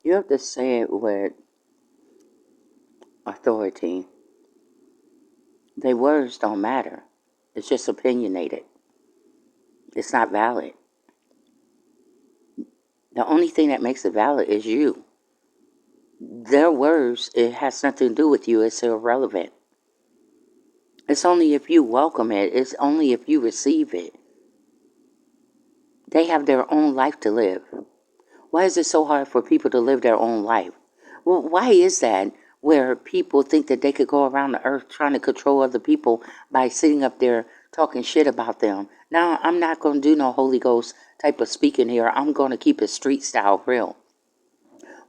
You have to say it with authority. Their words don't matter. It's just opinionated. It's not valid. The only thing that makes it valid is you. Their words, it has nothing to do with you. It's irrelevant. It's only if you welcome it. It's only if you receive it. They have their own life to live. Why is it so hard for people to live their own life? Well, why is that where people think that they could go around the earth trying to control other people by sitting up there talking shit about them? Now, I'm not going to do no Holy Ghost type of speaking here. I'm going to keep it street style real.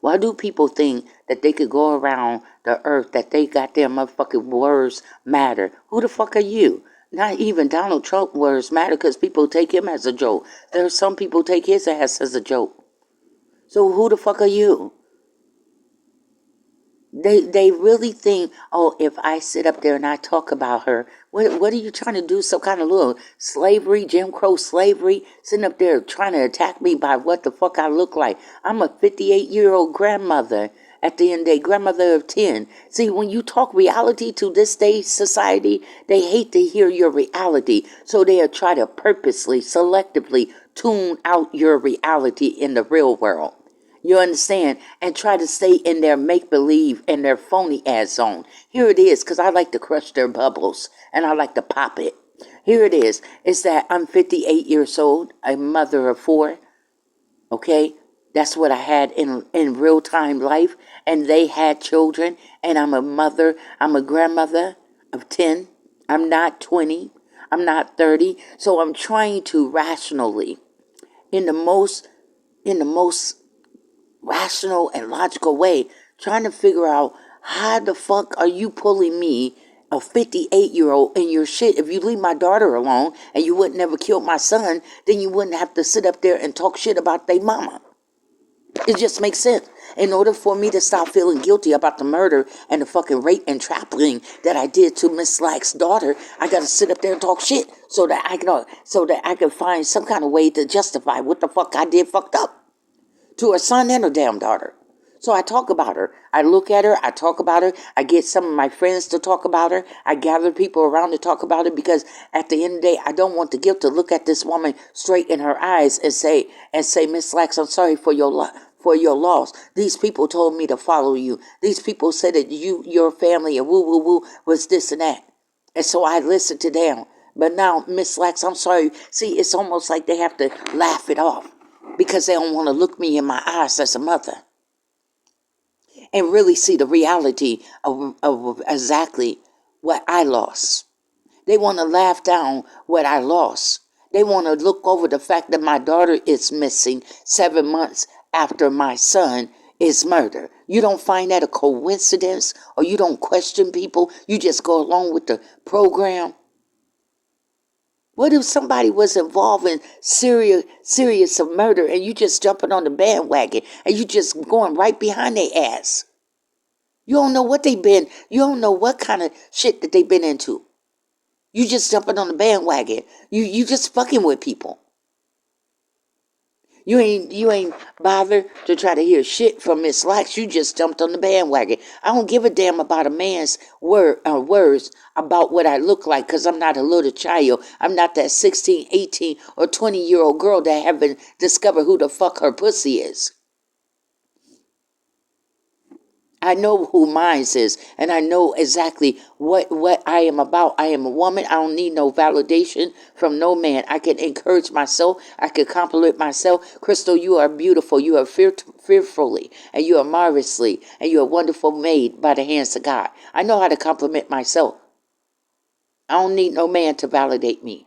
Why do people think that they could go around the earth, that they got their motherfucking words matter? Who the fuck are you? Not even Donald Trump words matter because people take him as a joke. There are some people take his ass as a joke. So who the fuck are you? They really think, oh, if I sit up there and I talk about her, what are you trying to do? Some kind of little slavery, Jim Crow slavery, sitting up there trying to attack me by what the fuck I look like. I'm a 58-year-old grandmother at the end of the day, grandmother of 10. See, when you talk reality to this day society, they hate to hear your reality. So they'll try to purposely, selectively tune out your reality in the real world. You understand? And try to stay in their make-believe and their phony ass zone. Here it is, because I like to crush their bubbles and I like to pop it. Here it is. It's that I'm 58 years old, a mother of 4. Okay? That's what I had in real-time life. And they had children. And I'm a mother. I'm a grandmother of 10. I'm not 20. I'm not 30. So I'm trying to rationally, in the most rational and logical way, trying to figure out how the fuck are you pulling me, a 58-year-old, in your shit. If you leave my daughter alone and you wouldn't never kill my son, then you wouldn't have to sit up there and talk shit about their mama. It just makes sense. In order for me to stop feeling guilty about the murder and the fucking rape and trampling that I did to Miss Slack's daughter, I gotta sit up there and talk shit so that I can find some kind of way to justify what the fuck I did fucked up to her son and her damn daughter. So I talk about her. I look at her. I talk about her. I get some of my friends to talk about her. I gather people around to talk about it because at the end of the day, I don't want the guilt to look at this woman straight in her eyes and say, Miss Slacks, I'm sorry for your loss. These people told me to follow you. These people said that your family and woo woo woo was this and that. And so I listened to them. But now, Miss Slacks, I'm sorry. See, it's almost like they have to laugh it off because they don't want to look me in my eyes as a mother and really see the reality of exactly what I lost. They want to laugh down what I lost. They want to look over the fact that my daughter is missing 7 months after my son is murdered. You don't find that a coincidence, or you don't question people. You just go along with the program. What if somebody was involved in serious of murder and you just jumping on the bandwagon and you just going right behind their ass? You don't know what they've been. You don't know what kind of shit that they've been into. You just jumping on the bandwagon. You just fucking with people. You ain't bothered to try to hear shit from Miss Lax. You just jumped on the bandwagon. I don't give a damn about a man's words about what I look like because I'm not a little child. I'm not that 16, 18, or 20-year-old girl that haven't discovered who the fuck her pussy is. I know who mine is, and I know exactly what I am about. I am a woman. I don't need no validation from no man. I can encourage myself. I can compliment myself. Crystal, you are beautiful. You are fearfully, and you are marvelously, and you are wonderful made by the hands of God. I know how to compliment myself. I don't need no man to validate me,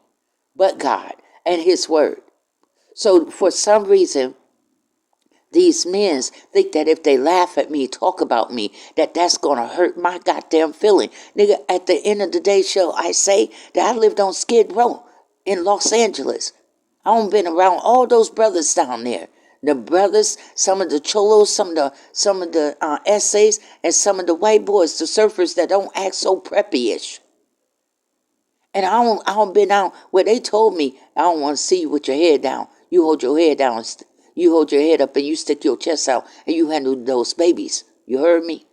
but God and his word. So for some reason, these men think that if they laugh at me, talk about me, that's going to hurt my goddamn feeling. Nigga, at the end of the day, shall I say that I lived on Skid Row in Los Angeles. I done been around all those brothers down there. The brothers, some of the cholos, some of the essays, and some of the white boys, the surfers that don't act so preppy-ish. And I don't been out where they told me, I don't want to see you with your head down. You hold your head down. You hold your head up and you stick your chest out and you handle those babies. You heard me?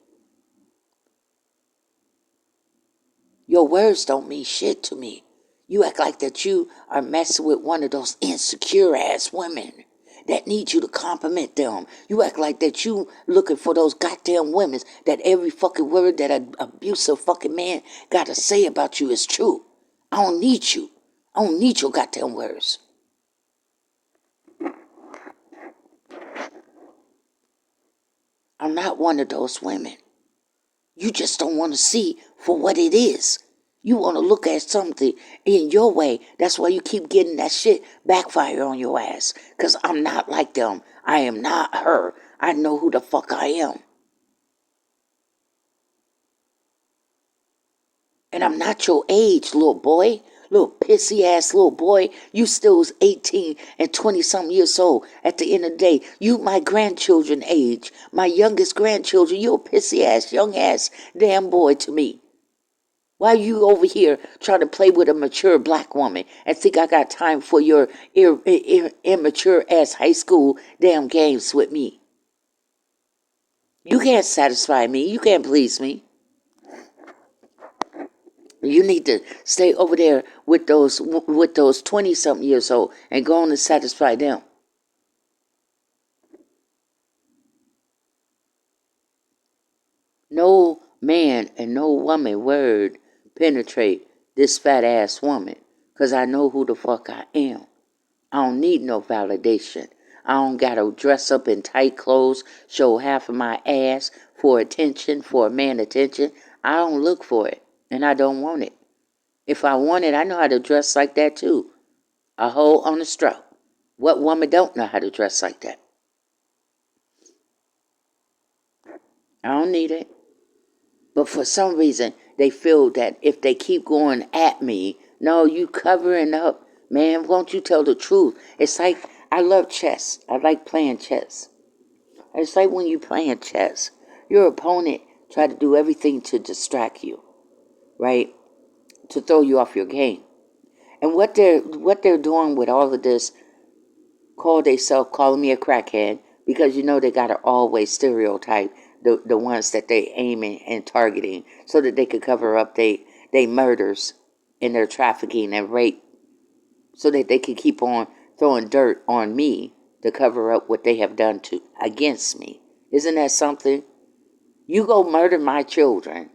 Your words don't mean shit to me. You act like that you are messing with one of those insecure ass women that need you to compliment them. You act like that you looking for those goddamn women that every fucking word that an abusive fucking man got to say about you is true. I don't need you. I don't need your goddamn words. I'm not one of those women. You just don't want to see for what it is. You want to look at something in your way. That's why you keep getting that shit backfire on your ass. Because I'm not like them. I am not her. I know who the fuck I am. And I'm not your age, little boy. Little pissy ass little boy. You still was 18 and 20 something years old. At the end of the day, you my grandchildren age. My youngest grandchildren. You a pissy ass, young ass damn boy to me. Why you over here trying to play with a mature black woman and think I got time for your immature ass high school damn games with me? You can't satisfy me. You can't please me. You need to stay over there with those 20-something years old and go on and satisfy them. No man and no woman word penetrate this fat ass woman because I know who the fuck I am. I don't need no validation. I don't gotta dress up in tight clothes, show half of my ass for attention, for a man attention. I don't look for it, and I don't want it. If I want it, I know how to dress like that too. A hoe on a stroke. What woman don't know how to dress like that? I don't need it. But for some reason, they feel that if they keep going at me, no, you covering up. Man, won't you tell the truth? It's like, I love chess. I like playing chess. It's like when you playing chess, your opponent try to do everything to distract you, right? To throw you off your game. And what they're doing with all of this, calling me a crackhead, because you know they gotta always stereotype the ones that they aiming and targeting so that they could cover up they murders and their trafficking and rape, so that they can keep on throwing dirt on me to cover up what they have done against me. Isn't that something? You go murder my children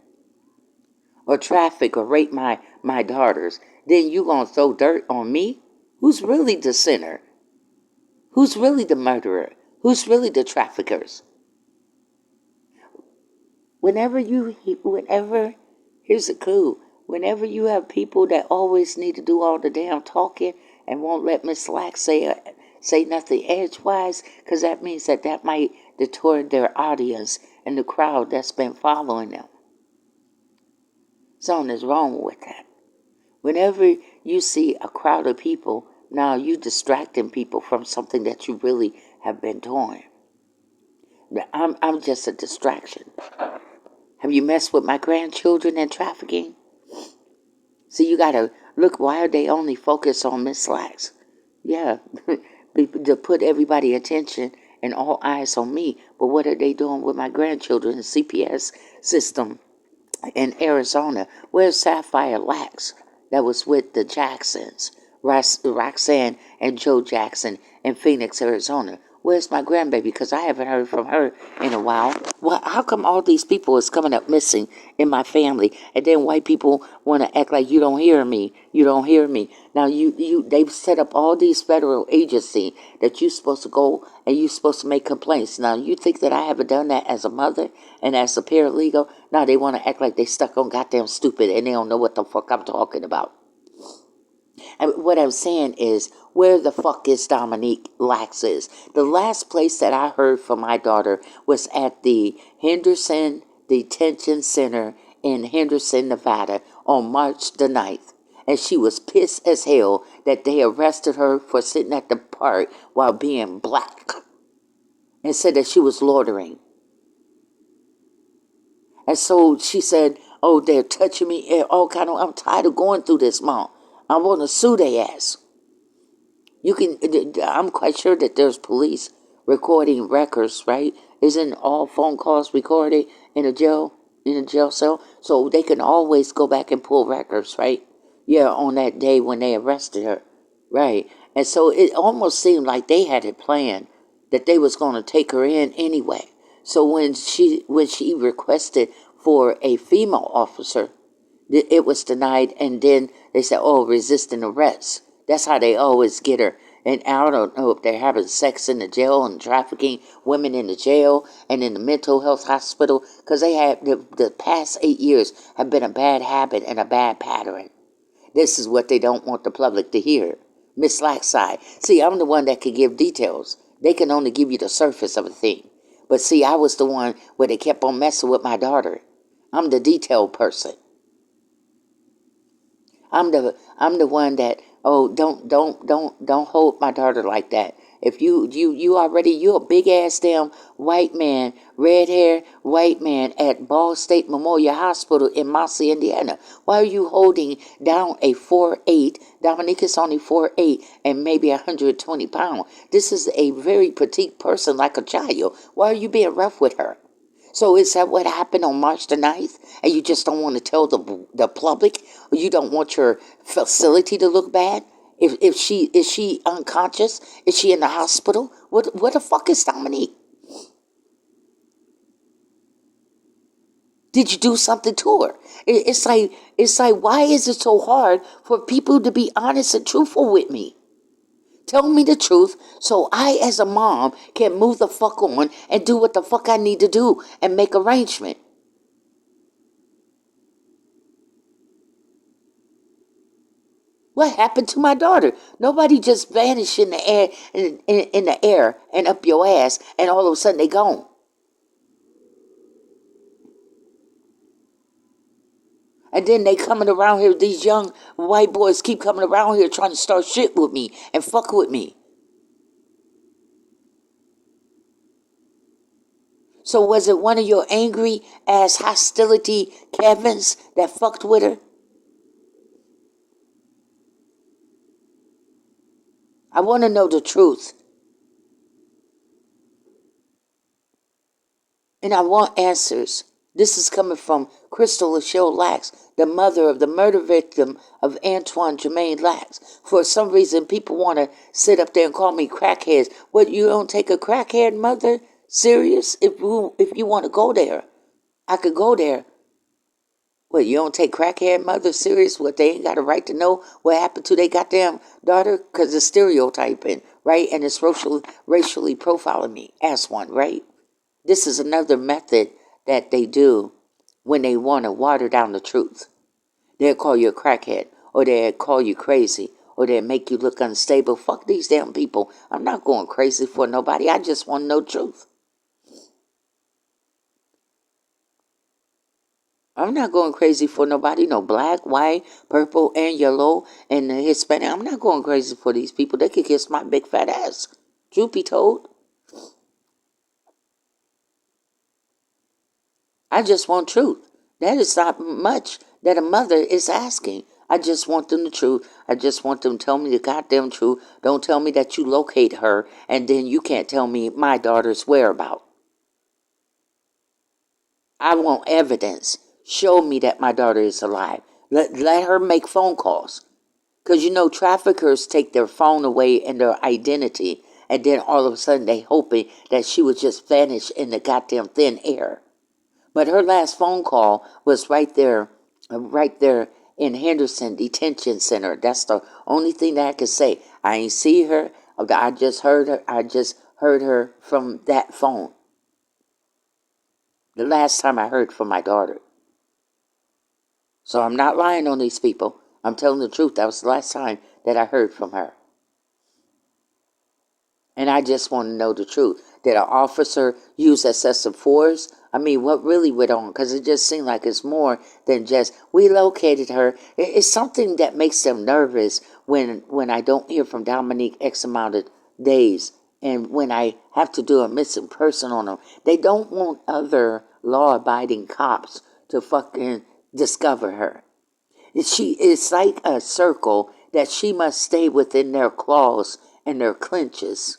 or traffic or rape my daughters, then you gonna throw dirt on me? Who's really the sinner? Who's really the murderer? Who's really the traffickers? Whenever, here's a clue. Whenever you have people that always need to do all the damn talking and won't let Miss Slack say nothing edgewise, because that means that might deter their audience and the crowd that's been following them. Something is wrong with that. Whenever you see a crowd of people, now you distracting people from something that you really have been doing. I'm just a distraction. Have you messed with my grandchildren and trafficking? So you gotta look, why are they only focused on Miss Slacks? Yeah, to put everybody attention and all eyes on me. But what are they doing with my grandchildren? The CPS system in Arizona. Where's Sapphire Lax that was with the Jacksons, Roxanne and Joe Jackson in Phoenix, Arizona? Where's my grandbaby? Because I haven't heard from her in a while. Well, how come all these people is coming up missing in my family, and then white people want to act like you don't hear me? You don't hear me. Now they've set up all these federal agencies that you're supposed to go and you're supposed to make complaints. Now you think that I haven't done that as a mother and as a paralegal? Now they want to act like they stuck on goddamn stupid and they don't know what the fuck I'm talking about. And what I'm saying is, where the fuck is Dominique Laxes? The last place that I heard from my daughter was at the Henderson Detention Center in Henderson, Nevada on March the 9th. And she was pissed as hell that they arrested her for sitting at the park while being black. And said that she was loitering. And so she said, oh, they're touching me. I'm tired of going through this, Mom. I want to sue their ass. I'm quite sure that there's police recording records, right? Isn't all phone calls recorded in a jail cell? So they can always go back and pull records, right? Yeah, on that day when they arrested her. Right. And so it almost seemed like they had it planned that they was going to take her in anyway. So when she requested for a female officer, it was denied, and then they said, "Oh, resisting arrest." That's how they always get her. And I don't know if they're having sex in the jail and trafficking women in the jail and in the mental health hospital, because they had the past 8 years have been a bad habit and a bad pattern. This is what they don't want the public to hear. Miss Lackside. See, I'm the one that can give details. They can only give you the surface of a thing. But see, I was the one where they kept on messing with my daughter. I'm the detailed person. I'm the one that, oh, don't hold my daughter like that. If you a big ass damn white man, red hair white man at Ball State Memorial Hospital in Mossy, Indiana. Why are you holding down a 4'8"? Dominique is only 4'8" and maybe 120 pounds. This is a very petite person like a child. Why are you being rough with her? So is that what happened on March the 9th? And you just don't want to tell the public? Or you don't want your facility to look bad? If she is she unconscious? Is she in the hospital? What the fuck is Dominique? Did you do something to her? It's like why is it so hard for people to be honest and truthful with me? Tell me the truth so I, as a mom, can move the fuck on and do what the fuck I need to do and make arrangement. What happened to my daughter? Nobody just vanished in the air, in the air and up your ass, and all of a sudden they gone. And then they coming around here, these young white boys keep coming around here trying to start shit with me and fuck with me. So was it one of your angry ass hostility Kevins that fucked with her? I want to know the truth. And I want answers. This is coming from Crystal Lachelle Lax, the mother of the murder victim of Antoine Jermaine Lax. For some reason, people want to sit up there and call me crackheads. What, you don't take a crackhead mother serious? If you want to go there, I could go there. What, you don't take crackhead mother serious? What, they ain't got a right to know what happened to their goddamn daughter? Because it's stereotyping, right? And it's racially profiling me as one, right? This is another method that they do when they want to water down the truth. They'll call you a crackhead, or they'll call you crazy, or they'll make you look unstable. Fuck these damn people. I'm not going crazy for nobody. I just want to know truth. I'm not going crazy for nobody. No black, white, purple, and yellow, and Hispanic. I'm not going crazy for these people. They could kiss my big fat ass. Truth be told. I just want truth. That is not much that a mother is asking. I just want them the truth. I just want them to tell me the goddamn truth. Don't tell me that you locate her and then you can't tell me my daughter's whereabouts. I want evidence. Show me that my daughter is alive. Let her make phone calls. Because you know traffickers take their phone away and their identity, and then all of a sudden they hoping that she would just vanish in the goddamn thin air. But her last phone call was right there in Henderson Detention Center. That's the only thing that I could say. I ain't see her. I just heard her. I just heard her from that phone. The last time I heard from my daughter. So I'm not lying on these people. I'm telling the truth. That was the last time that I heard from her. And I just want to know the truth. Did an officer use excessive force? I mean, what really went on? Because it just seemed like it's more than just, we located her. It's something that makes them nervous when I don't hear from Dominique X amount of days. And when I have to do a missing person on them. They don't want other law-abiding cops to fucking discover her. It's like a circle that she must stay within their claws and their clinches.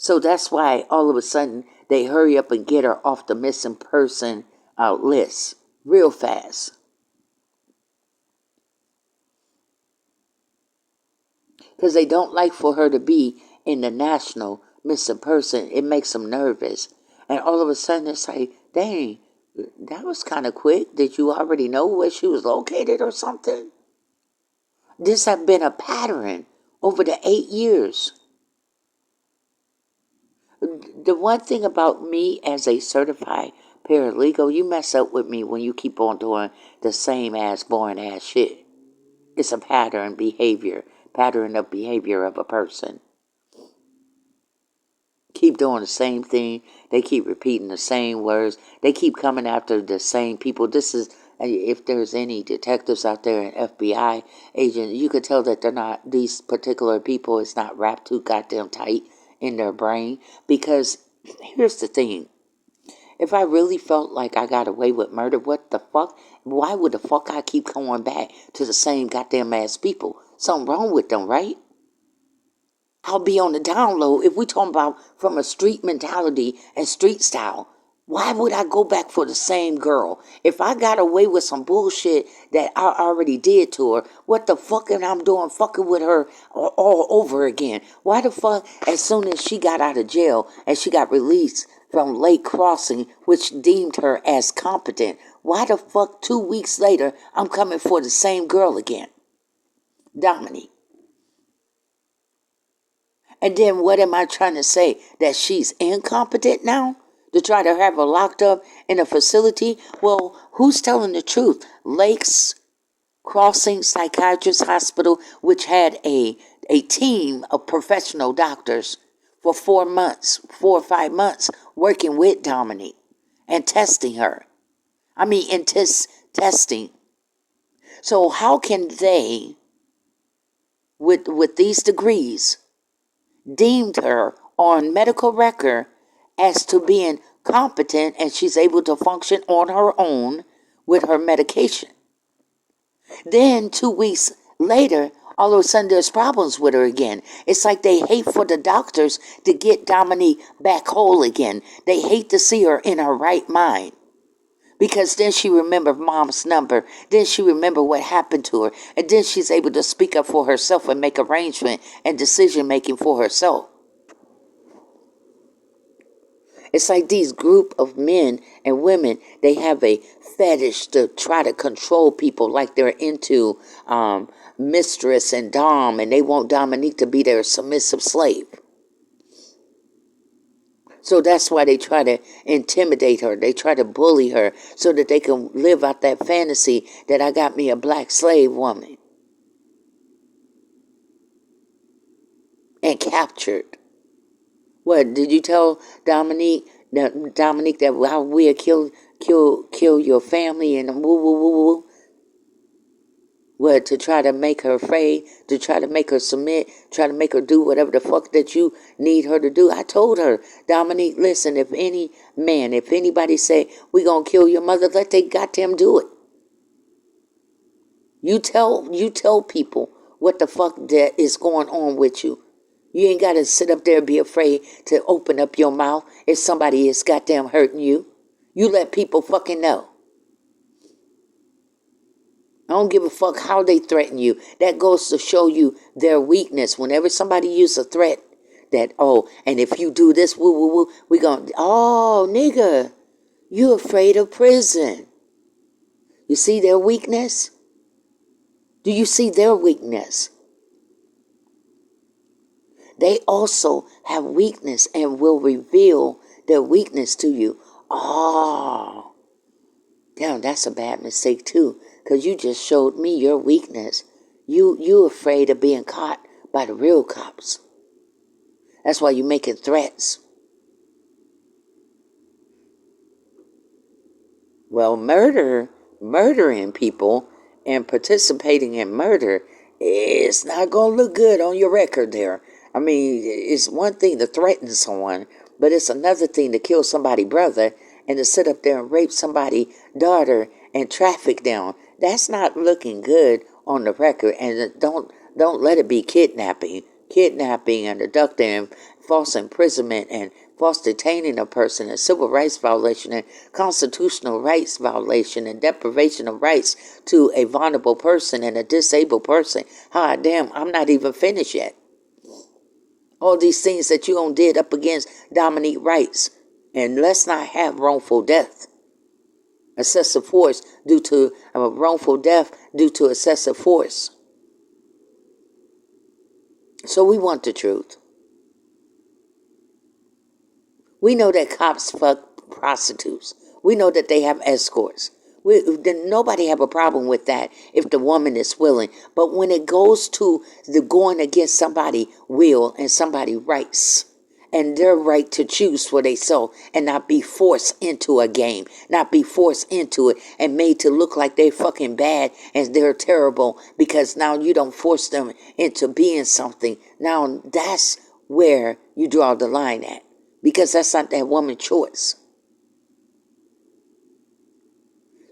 So that's why all of a sudden they hurry up and get her off the missing person list real fast. Because they don't like for her to be in the national missing person. It makes them nervous. And all of a sudden it's like, dang, that was kind of quick. Did you already know where she was located or something? This has been a pattern over the 8 years. The one thing about me as a certified paralegal, you mess up with me when you keep on doing the same ass boring ass shit. It's a pattern of behavior of a person. Keep doing the same thing. They keep repeating the same words. They keep coming after the same people. This is, if there's any detectives out there and FBI agents, you could tell that they're not, these particular people, it's not wrapped too goddamn tight in their brain. Because here's the thing. If I really felt like I got away with murder, what the fuck? Why would the fuck I keep going back to the same goddamn ass people? Something wrong with them, right? I'll be on the down low. If we talking about from a street mentality and street style, why would I go back for the same girl? If I got away with some bullshit that I already did to her, what the fuck am I doing fucking with her all over again? Why the fuck, as soon as she got out of jail and she got released from Lake Crossing, which deemed her as competent, why the fuck 2 weeks later I'm coming for the same girl again? Dominique. And then what am I trying to say? That she's incompetent now? To try to have her locked up in a facility? Well, who's telling the truth? Lakes Crossing Psychiatrist Hospital, which had a team of professional doctors for 4 months, 4 or 5 months, working with Dominique and testing her. Testing. So how can they, with these degrees, deemed her on medical record as to being competent and she's able to function on her own with her medication? Then 2 weeks later, all of a sudden there's problems with her again. It's like they hate for the doctors to get Dominique back whole again. They hate to see her in her right mind. Because then she remembered mom's number. Then she remembered what happened to her. And then she's able to speak up for herself and make arrangement and decision making for herself. It's like these group of men and women, they have a fetish to try to control people like they're into mistress and dom, and they want Dominique to be their submissive slave. So that's why they try to intimidate her. They try to bully her so that they can live out that fantasy that I got me a black slave woman. And captured. What, did you tell Dominique that how we'll kill your family and woo woo woo woo? What, to try to make her afraid, to try to make her submit, try to make her do whatever the fuck that you need her to do? I told her, Dominique, listen, if anybody say, we gonna kill your mother, let they goddamn do it. You tell people what the fuck that is going on with you. You ain't got to sit up there and be afraid to open up your mouth if somebody is goddamn hurting you. You let people fucking know. I don't give a fuck how they threaten you. That goes to show you their weakness. Whenever somebody uses a threat that, oh, and if you do this, woo, woo, woo, we gonna, oh, nigga, you afraid of prison. You see their weakness? Do you see their weakness? They also have weakness and will reveal their weakness to you. Oh, damn, that's a bad mistake too, because you just showed me your weakness. You afraid of being caught by the real cops. That's why you're making threats. Well, murdering people and participating in murder, it's not going to look good on your record there. I mean, it's one thing to threaten someone, but it's another thing to kill somebody's brother and to sit up there and rape somebody's daughter and traffic them. That's not looking good on the record. And don't let it be kidnapping and abducting false imprisonment and false detaining a person, a civil rights violation and constitutional rights violation and deprivation of rights to a vulnerable person and a disabled person. Ah, damn, I'm not even finished yet. All these things that you did up against Dominique rights. And let's not have wrongful death. Excessive force due to wrongful death due to excessive force. So we want the truth. We know that cops fuck prostitutes. We know that they have escorts. Nobody have a problem with that if the woman is willing. But when it goes to the going against somebody's will and somebody's rights and their right to choose for themselves and not be forced into a game, not be forced into it and made to look like they're fucking bad and they're terrible because now you don't force them into being something. Now that's where you draw the line at. Because that's not that woman's choice.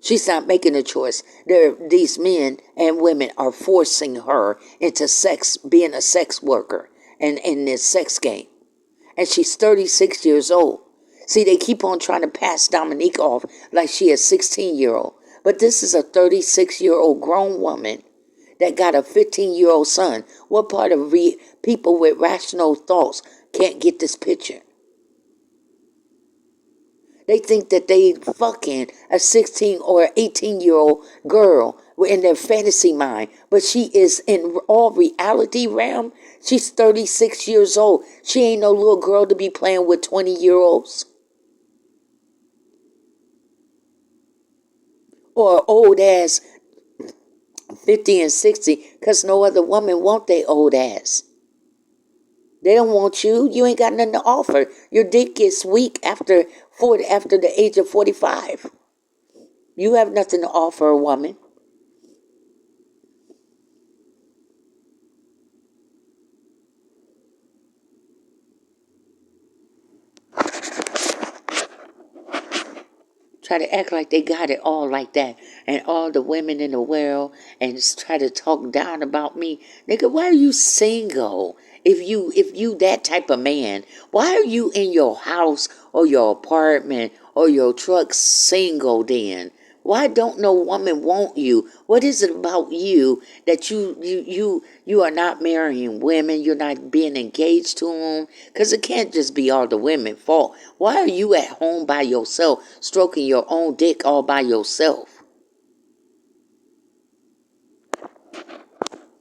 She's not making a choice. These men and women are forcing her into sex, being a sex worker and in this sex game. And she's 36 years old. See, they keep on trying to pass Dominique off like she is a 16-year-old. But this is a 36-year-old grown woman that got a 15-year-old son. What part of people with rational thoughts can't get this picture? They think that they fucking a 16 or 18-year-old girl in their fantasy mind. But she is in all reality realm. She's 36 years old. She ain't no little girl to be playing with 20-year-olds. Or old ass 50 and 60. Because no other woman want they old ass. They don't want you. You ain't got nothing to offer. Your dick gets weak after the age of 45. You have nothing to offer a woman. Try to act like they got it all like that. And all the women in the world. And just try to talk down about me. Nigga, why are you single? If you that type of man, why are you in your house or your apartment or your truck single then? Why don't no woman want you? What is it about you that you are not marrying women? You're not being engaged to them? Because it can't just be all the women's fault. Why are you at home by yourself, stroking your own dick all by yourself?